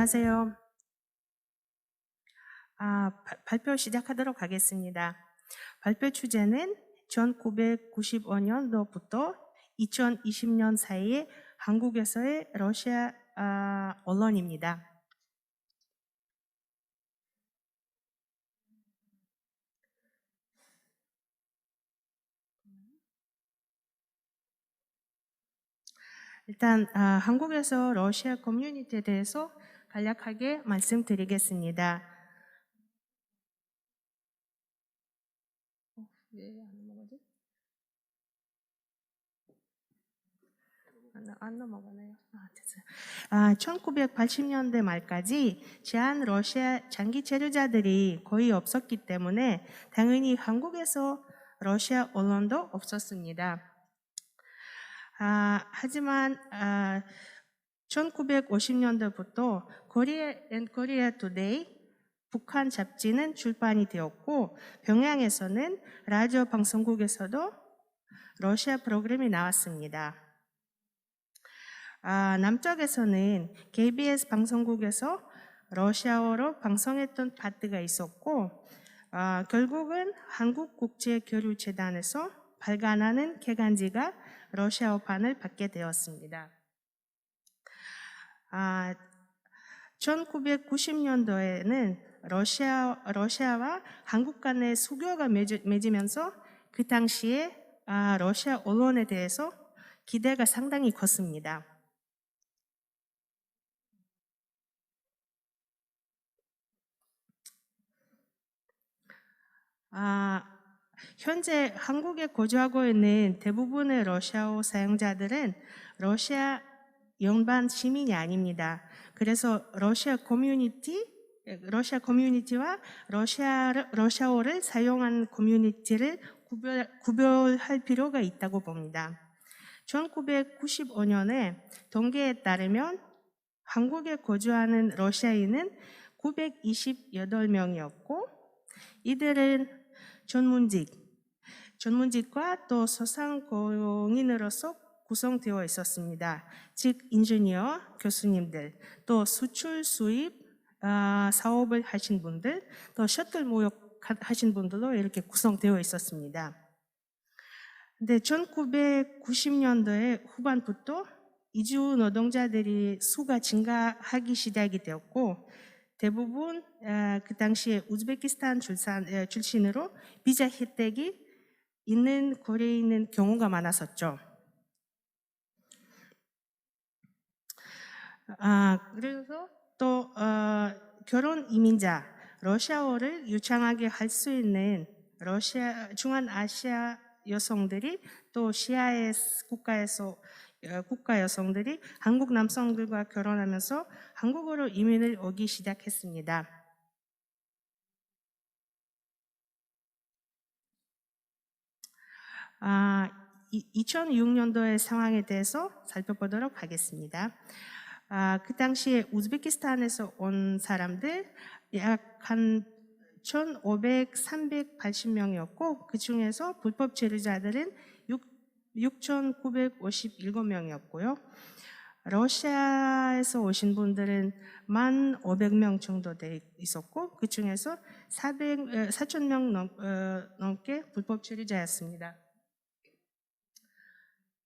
안녕하세요. 발표 시작하도록 하겠습니다. 발표 주제는 1995년도부터 2020년 사이에 한국에서의 러시아 언론입니다. 일단 한국에서 러시아 커뮤니티에 대해서 간략하게 말씀드리겠습니다. 안 넘어가네요. 됐어요. 1980년대 말까지 제한 러시아 장기 체류자들이 거의 없었기 때문에 당연히 한국에서 러시아 언론도 없었습니다. 하지만 1950년대부터 코리아 투데이 북한 잡지는 출판이 되었고 평양에서는 라디오 방송국에서도 러시아 프로그램이 나왔습니다. 남쪽에서는 KBS 방송국에서 러시아어로 방송했던 파트가 있었고 결국은 한국국제교류재단에서 발간하는 개간지가 러시아어판을 받게 되었습니다. 1990년도에는 러시아와 한국 간의 수교가 맺으면서 그 당시에 러시아 언론에 대해서 기대가 상당히 컸습니다. 현재 한국에 거주하고 있는 대부분의 러시아어 사용자들은 러시아 연방 시민이 아닙니다. 그래서 러시아 커뮤니티와 러시아어를 사용하는 커뮤니티를 구별할 필요가 있다고 봅니다. 1995년에 통계에 따르면 한국에 거주하는 러시아인은 928명이었고 이들은 전문직과 또 소상공인으로서 구성되어 있었습니다. 즉 인지니어, 교수님들, 또 수출 수입 사업을 하신 분들, 또 셔틀 모역 하신 분들로 이렇게 구성되어 있었습니다. 근데 1990년도에 후반부터 이주 노동자들이 수가 증가하기 시작이 되었고 대부분 그 당시에 우즈베키스탄 출신으로 비자 혜택이 있는 거리에 있는 경우가 많았었죠. 그래서 또 결혼 이민자, 러시아어를 유창하게 할 수 있는 중앙아시아 여성들이 또 CIS 국가 여성들이 한국 남성들과 결혼하면서 한국으로 이민을 오기 시작했습니다. 2006년도의 상황에 대해서 살펴보도록 하겠습니다. 그 당시에 우즈베키스탄에서 온 사람들 약 한 1,380명이었고 그 중에서 불법 체류자들은 6,957명이었고요. 러시아에서 오신 분들은 1,500명 정도 돼 있었고 그 중에서 4,000명 넘게 불법 체류자였습니다.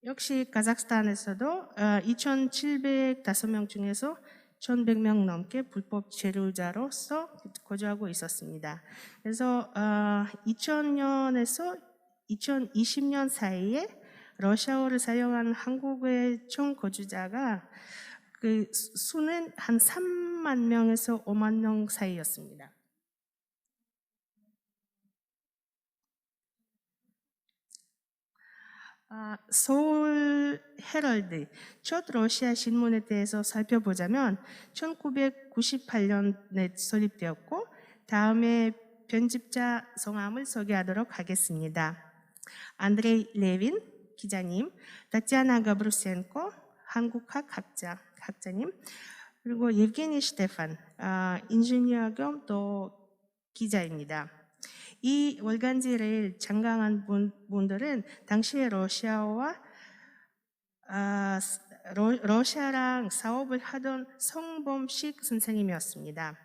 역시 카자흐스탄에서도 2,705명 중에서 1,100명 넘게 불법 체류자로서 거주하고 있었습니다. 그래서 2000년에서 2020년 사이에 러시아어를 사용하는 한국의 총 거주자가 그 수는 한 3만 명에서 5만 명 사이였습니다. 서울 헤럴드 첫 러시아 신문에 대해서 살펴보자면 1998년에 설립되었고 다음에 편집자 성함을 소개하도록 하겠습니다. 안드레이 레빈 기자님, 타티아나 가브루센코 한국학 학자님, 그리고 예브게니 스테판 인지니어 겸 또 기자입니다. 이 월간지를 장강한 분들은 당시의 러시아어와 러시아랑 사업을 하던 성범식 선생님이었습니다.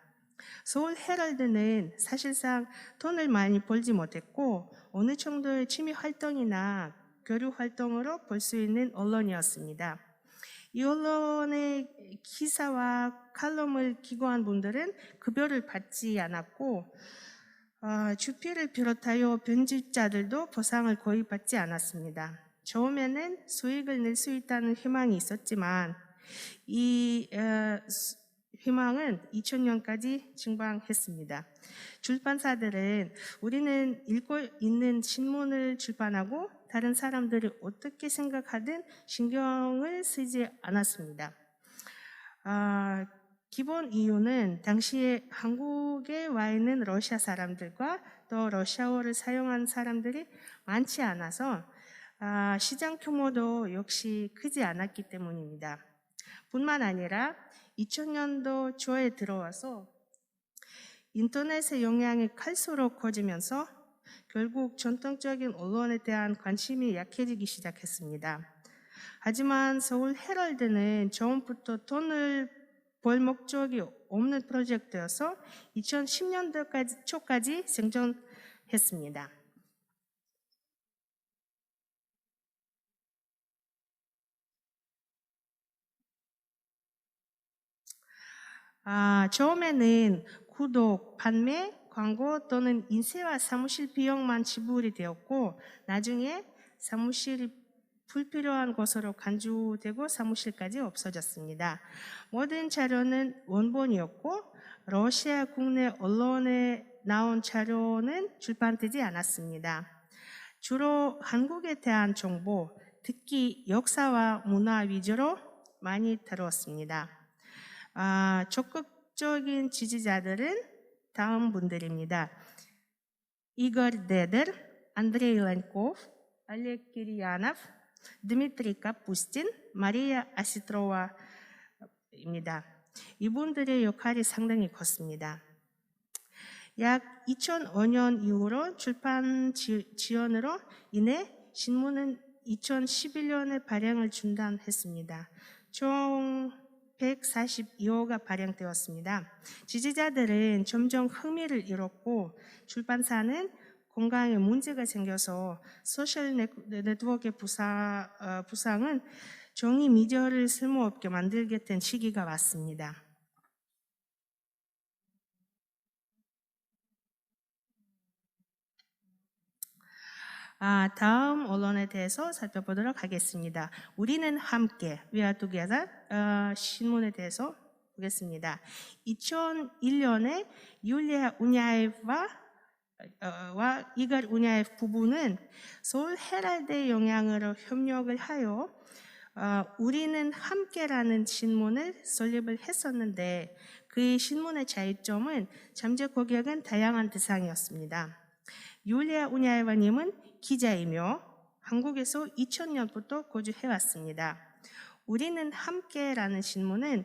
서울 헤럴드는 사실상 돈을 많이 벌지 못했고 어느 정도의 취미 활동이나 교류 활동으로 볼 수 있는 언론이었습니다. 이 언론의 기사와 칼럼을 기고한 분들은 급여를 받지 않았고 주필을 비롯하여 편집자들도 보상을 거의 받지 않았습니다. 처음에는 수익을 낼 수 있다는 희망이 있었지만 이 희망은 2000년까지 증방했습니다. 출판사들은 우리는 읽고 있는 신문을 출판하고 다른 사람들이 어떻게 생각하든 신경을 쓰지 않았습니다. 기본 이유는 당시에 한국에 와 있는 러시아 사람들과 또 러시아어를 사용한 사람들이 많지 않아서 시장 규모도 역시 크지 않았기 때문입니다. 뿐만 아니라 2000년도 초에 들어와서 인터넷의 영향이 클수록 커지면서 결국 전통적인 언론에 대한 관심이 약해지기 시작했습니다. 하지만 서울 헤럴드는 처음부터 돈을 벌 목적이 없는 프로젝트여서 2010년도 초까지 생존했습니다. 처음에는 구독, 판매, 광고 또는 인쇄와 사무실 비용만 지불이 되었고 나중에 사무실이 불필요한 곳으로 간주되고 사무실까지 없어졌습니다. 모든 자료는 원본이었고 러시아 국내 언론에 나온 자료는 출판되지 않았습니다. 주로 한국에 대한 정보, 특히 역사와 문화 위주로 많이 다루었습니다. 적극적인 지지자들은 다음 분들입니다. 이걸 데들, 안드레이 렌코프, 알렉 기리아노프, 드미트리 카푸스틴, 마리아 아시트로와입니다. 이분들의 역할이 상당히 컸습니다. 약 2005년 이후로 출판 지연으로 인해 신문은 2011년에 발행을 중단했습니다. 총 142호가 발행되었습니다. 지지자들은 점점 흥미를 잃었고 출판사는 건강에 문제가 생겨서 소셜 네트워크의 부상은 종이 미디어를 쓸모없게 만들게 된 시기가 왔습니다. 다음 언론에 대해서 살펴보도록 하겠습니다. 우리는 함께, We are together 신문에 대해서 보겠습니다. 2001년에 율리아 우냐에프와 이걸 우냐에프 부부는 서울 헤럴드의 영향으로 협력을 하여 우리는 함께라는 신문을 설립을 했었는데 그 신문의 차이점은 잠재 고객은 다양한 대상이었습니다. 율리아 우냐에바님은 기자이며 한국에서 2000년부터 거주해왔습니다. 우리는 함께라는 신문은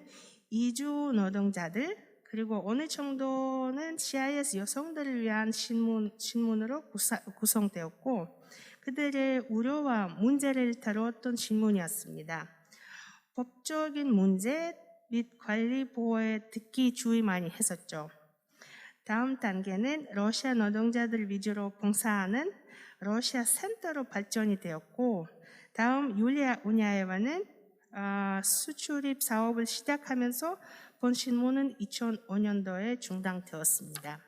이주 노동자들 그리고 어느 정도는 CIS 여성들을 위한 신문으로 구성되었고 그들의 우려와 문제를 다루었던 신문이었습니다. 법적인 문제 및 관리 보호에 특히 주의 많이 했었죠. 다음 단계는 러시아 노동자들 위주로 봉사하는 러시아 센터로 발전이 되었고 다음 율리아 우냐에바는 수출입 사업을 시작하면서 본 신문은 2005년도에 중단되었습니다.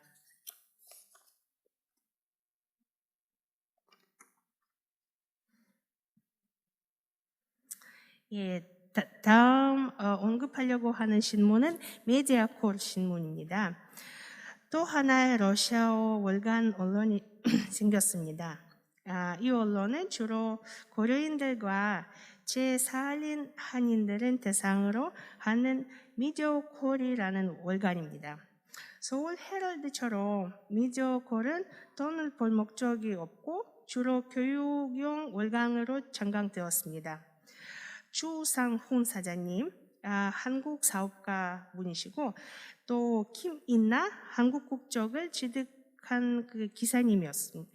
다음 언급하려고 하는 신문은 메디아콜 신문입니다. 또 하나의 러시아어 월간 언론이 생겼습니다. 이 언론은 주로 고려인들과 제4인 한인들은 대상으로 하는 미디어콜이라는 월간입니다. 서울 헤럴드처럼 미디어콜은 돈을 벌 목적이 없고 주로 교육용 월간으로 전강되었습니다. 주상훈 사장님, 한국 사업가 분이시고 또 김인나 한국 국적을 취득한 그 기사님이었습니다.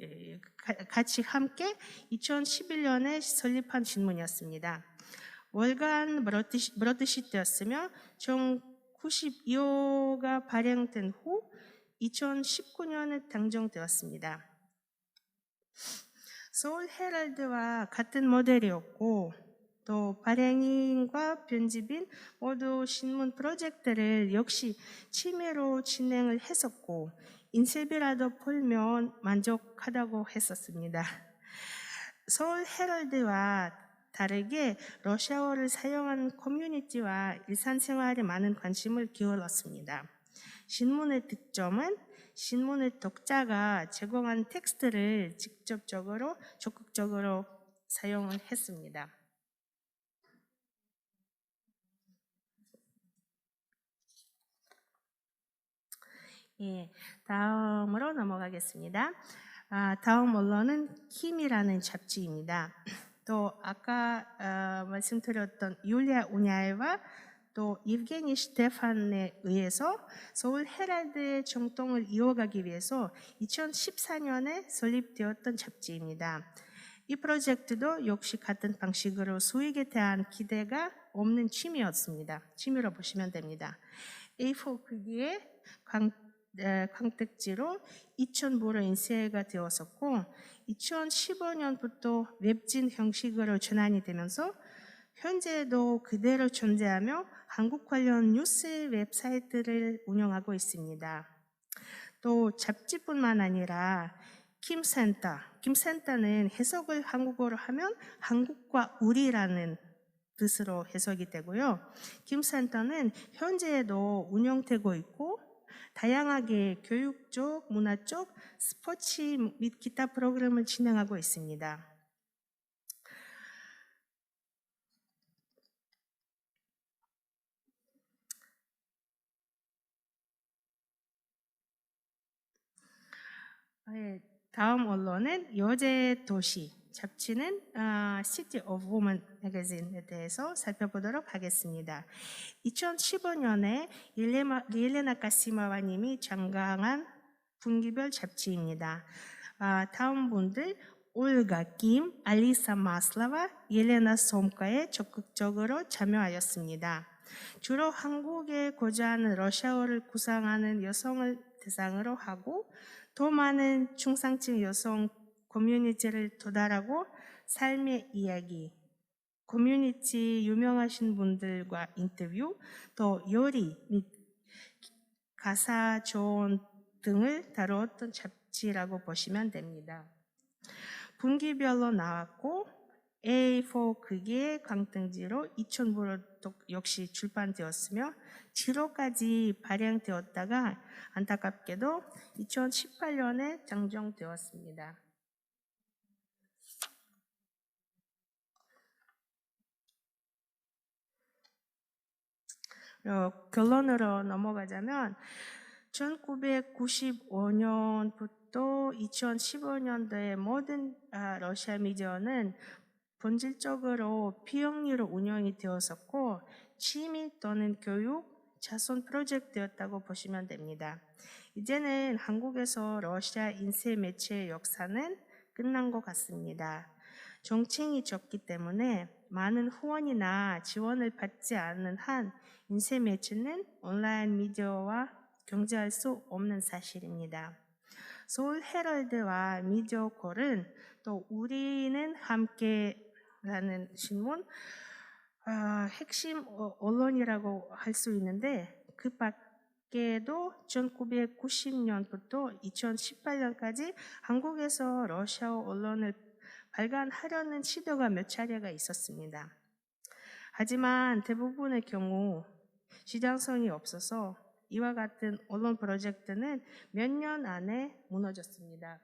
같이 함께 2011년에 설립한 신문이었습니다. 월간 브로드시트였으며 총 92호가 발행된 후 2019년에 당정되었습니다. 서울 헤럴드와 같은 모델이었고 또 발행인과 편집인 모두 신문 프로젝트를 역시 취미로 진행을 했었고 인쇄비라도 벌면 만족하다고 했었습니다. 서울 헤럴드와 다르게 러시아어를 사용하는 커뮤니티와 일상생활에 많은 관심을 기울였습니다. 신문의 득점은 신문의 독자가 제공한 텍스트를 직접적으로 적극적으로 사용을 했습니다. 예, 다음으로 넘어가겠습니다. 다음 언론은 킴이라는 잡지입니다. 또 아까 말씀드렸던 율리아 우냐에와 또 이브게니 스테판에 의해서 서울 헤럴드의 정통을 이어가기 위해서 2014년에 설립되었던 잡지입니다. 이 프로젝트도 역시 같은 방식으로 수익에 대한 기대가 없는 취미로 보시면 됩니다. A4 크기의 광택지로 2,000부로 인쇄가 되었었고 2015년부터 웹진 형식으로 전환이 되면서 현재도 그대로 존재하며 한국 관련 뉴스 웹사이트를 운영하고 있습니다. 또 잡지뿐만 아니라 킴센터는 해석을 한국어로 하면 한국과 우리라는 뜻으로 해석이 되고요. 킴센터는 현재에도 운영되고 있고 다양하게 교육적, 문화적, 스포츠 및 기타 프로그램을 진행하고 있습니다. 다음 언론은 여제 도시 잡지는 City of Woman 매거진에 대해서 살펴보도록 하겠습니다. 2015년에 옐레나 가시마와님이 장강한 분기별 잡지입니다. 다음 분들 올가 김, 알리사 마슬라와 옐레나 솜카에 적극적으로 참여하였습니다. 주로 한국에 거주하는 러시아어를 구사하는 여성을 대상으로 하고 더 많은 중상층 여성 커뮤니티를 도달하고 삶의 이야기, 커뮤니티 유명하신 분들과 인터뷰, 또 요리 및 가사 조언 등을 다루었던 잡지라고 보시면 됩니다. 분기별로 나왔고 A4 크기의 광택지로 2,000부로 역시 출판되었으며 7호까지 발행되었다가 안타깝게도 2018년에 장정되었습니다. 결론으로 넘어가자면 1995년부터 2015년도의 모든 러시아 미디어는 본질적으로 비영리로 운영이 되었었고 취미 또는 교육, 자선 프로젝트였다고 보시면 됩니다. 이제는 한국에서 러시아 인쇄 매체의 역사는 끝난 것 같습니다. 정책이 적기 때문에 많은 후원이나 지원을 받지 않는 한 인쇄 매체는 온라인 미디어와 경쟁할 수 없는 사실입니다. 서울 헤럴드와 미디어콜은 또 우리는 함께라는 신문 핵심 언론이라고 할 수 있는데 그 밖에도 1990년부터 2018년까지 한국에서 러시아 언론을 발간하려는 시도가 몇 차례가 있었습니다. 하지만 대부분의 경우 시장성이 없어서 이와 같은 언론 프로젝트는 몇 년 안에 무너졌습니다.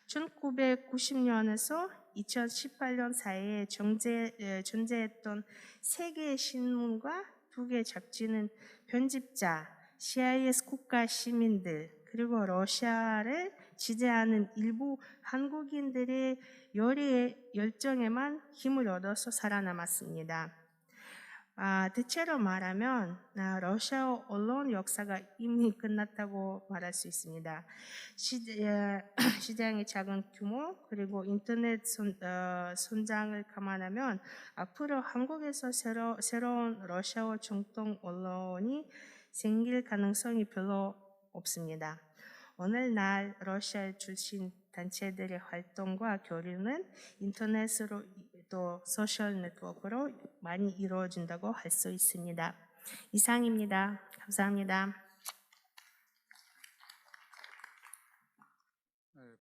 1990년에서 2018년 사이에 존재했던 3개의 신문과 2개의 잡지는 편집자, CIS 국가 시민들, 그리고 러시아를 지지하는 일부 한국인들의 열의의 열정에만 힘을 얻어서 살아남았습니다. 대체로 말하면 러시아 언론 역사가 이미 끝났다고 말할 수 있습니다. 시장의 작은 규모 그리고 인터넷 선장을 감안하면 앞으로 한국에서 새로운 러시아어 중동 언론이 생길 가능성이 별로 없습니다. 오늘날 러시아 출신 단체들의 활동과 교류는 인터넷으로 또 소셜 네트워크로 많이 이루어진다고 할 수 있습니다. 이상입니다. 감사합니다.